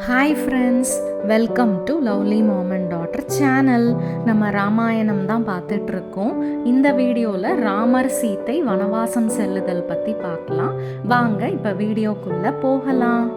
Hi friends, welcome to lovely mom and daughter channel. நம்ம ராமாயணம் தான் பார்த்துட்ருக்கோம். இந்த வீடியோவில் ராமர் சீத்தை வனவாசம் செல்லுதல் பற்றி பார்க்கலாம். வாங்க இப்போ வீடியோக்குள்ளே போகலாம்.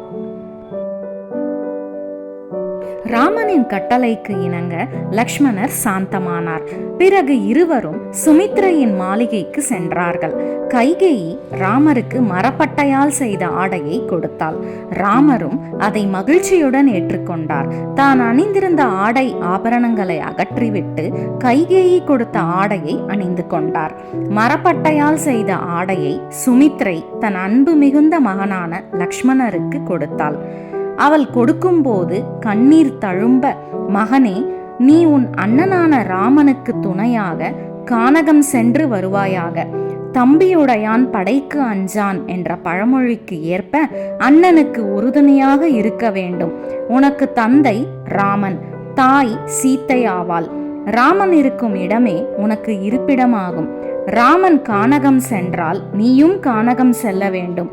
ராமனின் கட்டளைக்கு இணங்க லக்ஷ்மணர் சாந்தமானார். பிறகு இருவரும் சுமித்ரையின் மாளிகைக்கு சென்றார்கள். கைகேயி ராமருக்கு மரப்பட்டையால் செய்த ஆடையை கொடுத்தாள். ராமரும் அதை மகிழ்ச்சியுடன் ஏற்றுக்கொண்டார். தான் அணிந்திருந்த ஆடை ஆபரணங்களை அகற்றிவிட்டு கைகேயி கொடுத்த ஆடையை அணிந்து கொண்டார். மரப்பட்டையால் செய்த ஆடையை சுமித்ரை தன் அன்பு மிகுந்த மகனான லக்ஷ்மணருக்கு கொடுத்தாள். அவள் கொடுக்கும்போது கண்ணீர் தழும்ப, மகனே, நீ உன் அண்ணனான ராமனுக்கு துணையாக கானகம் சென்று வருவாயாக. தம்பியுடையான் படைக்கு அஞ்சான் என்ற பழமொழிக்கு ஏற்ப அண்ணனுக்கு உறுதுணையாக இருக்க வேண்டும். உனக்கு தந்தை ராமன், தாய் சீத்தை ஆவாள். ராமன் இருக்கும் இடமே உனக்கு இருப்பிடமாகும். ராமன் கானகம் சென்றால் நீயும் கானகம் செல்ல வேண்டும்.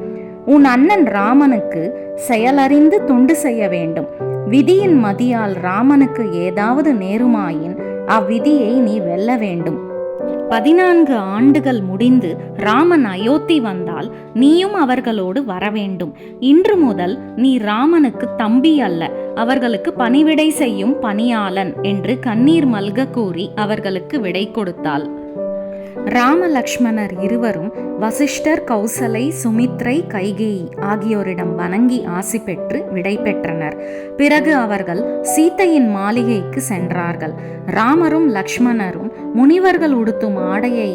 உன் அண்ணன் ராமனுக்கு செயலறிந்து தொண்டு செய்ய வேண்டும். விதியின் மதியால் ராமனுக்கு ஏதாவது நேருமாயின் அவ்விதியை நீ வெல்ல வேண்டும். 14 ஆண்டுகள் முடிந்து ராமன் அயோத்தி வந்தால் நீயும் அவர்களோடு வர வேண்டும். இன்று முதல் நீ ராமனுக்கு தம்பி அல்ல, அவர்களுக்கு பணிவிடை செய்யும் பணியாளன் என்று கண்ணீர் மல்க கூறி அவர்களுக்கு விடை கொடுத்தாள். ராம லக்ஷ்மணர் இருவரும் வசிஷ்டர், கௌசலை, சுமித்ரை, கைகேயி ஆகியோரிடம் வணங்கி ஆசி பெற்று விடை பெற்றனர். பிறகு அவர்கள் சீத்தையின் மாளிகைக்கு சென்றார்கள். ராமரும் லக்ஷ்மணரும் முனிவர்கள் உடுத்தும் ஆடையை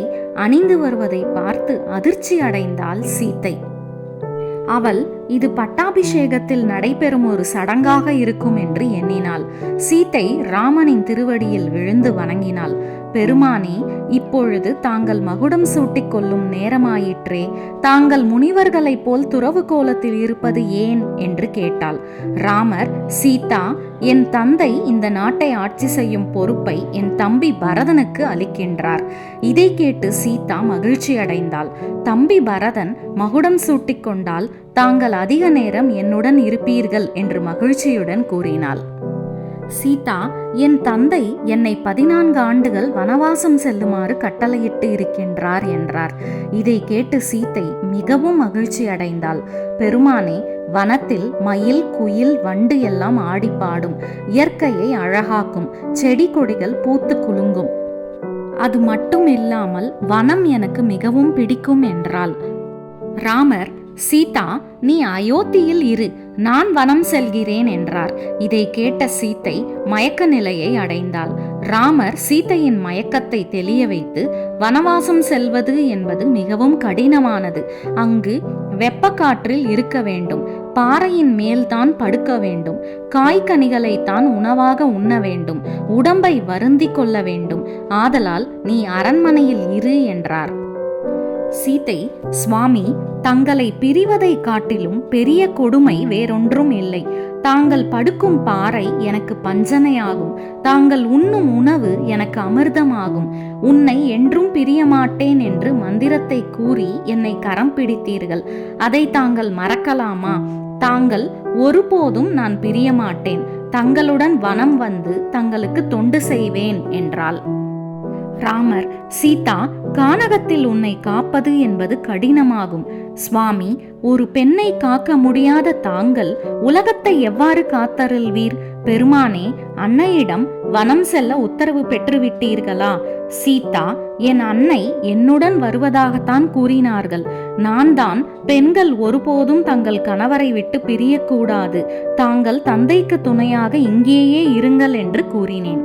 அணிந்து வருவதை பார்த்து அதிர்ச்சி அடைந்தாள் சீத்தை. அவள் இது பட்டாபிஷேகத்தில் நடைபெறும் ஒரு சடங்காக இருக்கும் என்று எண்ணினாள். சீத்தை ராமனின் திருவடியில் விழுந்து வணங்கினாள். பெருமானே, இப்பொழுது தாங்கள் மகுடம் சூட்டிக் கொள்ளும் நேரமாயிற்றே. தாங்கள் முனிவர்களைப் போல் துறவு கோலத்தில் இருப்பது ஏன் என்று கேட்டாள். ராமர், சீதா, என் தந்தை இந்த நாட்டை ஆட்சி செய்யும் பொறுப்பை என் தம்பி பரதனுக்கு அளிக்கின்றார். இதை கேட்டு சீதா மகிழ்ச்சி அடைந்தாள். தம்பி பரதன் மகுடம் சூட்டிக் கொண்டால் தாங்கள் அதிக நேரம் என்னுடன் இருப்பீர்கள் என்று மகிழ்ச்சியுடன் கூறினாள். சீதா, என் தந்தை என்னை 14 ஆண்டுகள் வனவாசம் செல்லுமாறு கட்டளையிட்டு இருக்கின்றார் என்றார். இதை கேட்டு சீத்தை மிகவும் மகிழ்ச்சி அடைந்தாள். பெருமானே, வனத்தில் மயில், குயில், வண்டு எல்லாம் ஆடி பாடும், இயற்கையை அழகாக்கும், செடி கொடிகள் பூத்து குலுங்கும். அது மட்டும் இல்லாமல் வனம் எனக்கு மிகவும் பிடிக்கும் என்றாள். ராமர், சீதா, நீ அயோத்தியில் இரு, நான் வனம் செல்கிறேன் என்றார். இதை கேட்ட சீத்தை மயக்க நிலையை அடைந்தாள். ராமர் சீத்தையின் மயக்கத்தை தெளிய வைத்து, வனவாசம் செல்வது என்பது மிகவும் கடினமானது. அங்கு வெப்ப காற்றில் இருக்க வேண்டும், பாறையின் மேல்தான் படுக்க வேண்டும், காய்கனிகளைத்தான் உணவாக உண்ண வேண்டும், உடம்பை வருந்தி கொள்ள வேண்டும். ஆதலால் நீ அரண்மனையில் இரு என்றார். சீத்தை, சுவாமி, தங்களை பிரிவதை காட்டிலும் பெரிய கொடுமை வேறொன்றும் இல்லை. தாங்கள் படுக்கும் பாறை எனக்கு பஞ்சனையாகும். தாங்கள் உண்ணும் உணவு எனக்கு அமிர்தமாகும். உன்னை என்றும் பிரிய மாட்டேன் என்று மந்திரத்தை கூறி என்னை கரம் பிடித்தீர்கள். அதை தாங்கள் மறக்கலாமா? தாங்கள் ஒருபோதும் நான் பிரிய மாட்டேன். தங்களுடன் வனம் வந்து தங்களுக்கு தொண்டு செய்வேன் என்றாள். ராமர், சீதா, கானகத்தில் உன்னை காப்பது என்பது கடினமாகும். சுவாமி, ஒரு பெண்ணை காக்க முடியாத தாங்கள் உலகத்தை எவ்வாறு காத்தருள்வீர்? பெருமானே, அன்னையிடம் வனம் செல்ல உத்தரவு பெற்றுவிட்டீர்களா? சீதா, என் அன்னை என்னுடன் வருவதாகத்தான் கூறினார்கள். நான் தான் பெண்கள் ஒருபோதும் தங்கள் கணவரை விட்டு பிரியக்கூடாது, தாங்கள் தந்தைக்கு துணையாக இங்கேயே இருங்கள் என்று கூறினேன்.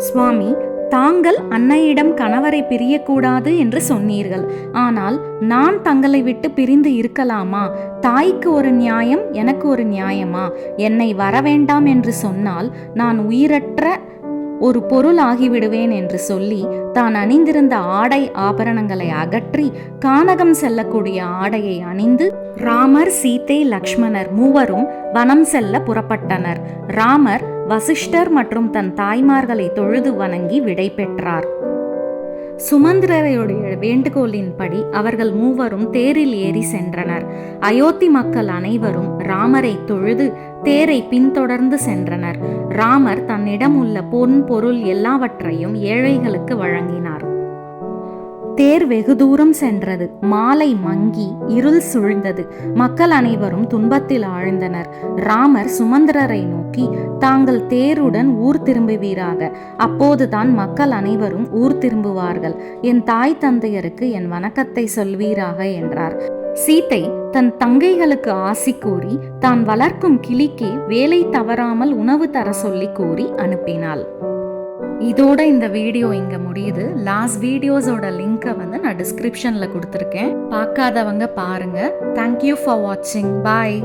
சுவாமி, தாங்கள் அன்னையிடம் கணவரை பிரியக்கூடாது என்று சொன்னீர்கள். ஆனால் நான் தங்களை விட்டு பிரிந்து இருக்கலாமா? தாய்க்கு ஒரு நியாயம், எனக்கு ஒரு நியாயமா? என்னை வரவேண்டாம் என்று சொன்னால் நான் உயிரற்ற ஒரு பொருள் ஆகிவிடுவேன் என்று சொல்லி தான் அணிந்திருந்த ஆடை ஆபரணங்களை அகற்றி கானகம் செல்லக்கூடிய ஆடையை அணிந்து ராமர், சீத்தை, லக்ஷ்மணர் மூவரும் வனம் செல்ல புறப்பட்டனர். ராமர் வசிஷ்டர் மற்றும் தன் தாய்மார்களை தொழுது வணங்கி விடை பெற்றார். சுமந்திரரையுடைய வேண்டுகோளின்படி அவர்கள் மூவரும் தேரில் ஏறி சென்றனர். அயோத்தி மக்கள் அனைவரும் ராமரை தொழுது தேரை பின்தொடர்ந்து சென்றனர். ராமர் தன்னிடம் உள்ள பொருள் எல்லாவற்றையும் ஏழைகளுக்கு வழங்கினார். தேர் வெகு தூரம் சென்றது. மாலை மங்கி இருள் சூழ்ந்தது. மக்கள் அனைவரும் துன்பத்தில் ஆழ்ந்தனர். ராமர் சுமந்திரரை நோக்கி, தாங்கள் தேருடன் ஊர் திரும்புவீராக. அப்போதுதான் மக்கள் அனைவரும் ஊர் திரும்புவார்கள். என் தாய் தந்தையருக்கு என் வணக்கத்தை சொல்வீராக என்றார். சீதை தன் தங்கைகளுக்கு ஆசி கூறி தான் வளர்க்கும் கிளிக்கு வேலை தவறாமல் உணவு தர சொல்லி கூறி அனுப்பினாள். இதோட இந்த வீடியோ இங்க முடியுது. லாஸ்ட் வீடியோஸோட லிங்கை நான் டிஸ்கிரிப்ஷன்ல கொடுத்துருக்கேன். பார்க்காதவங்க பாருங்க. தேங்க்யூ ஃபார் வாட்சிங். பாய்.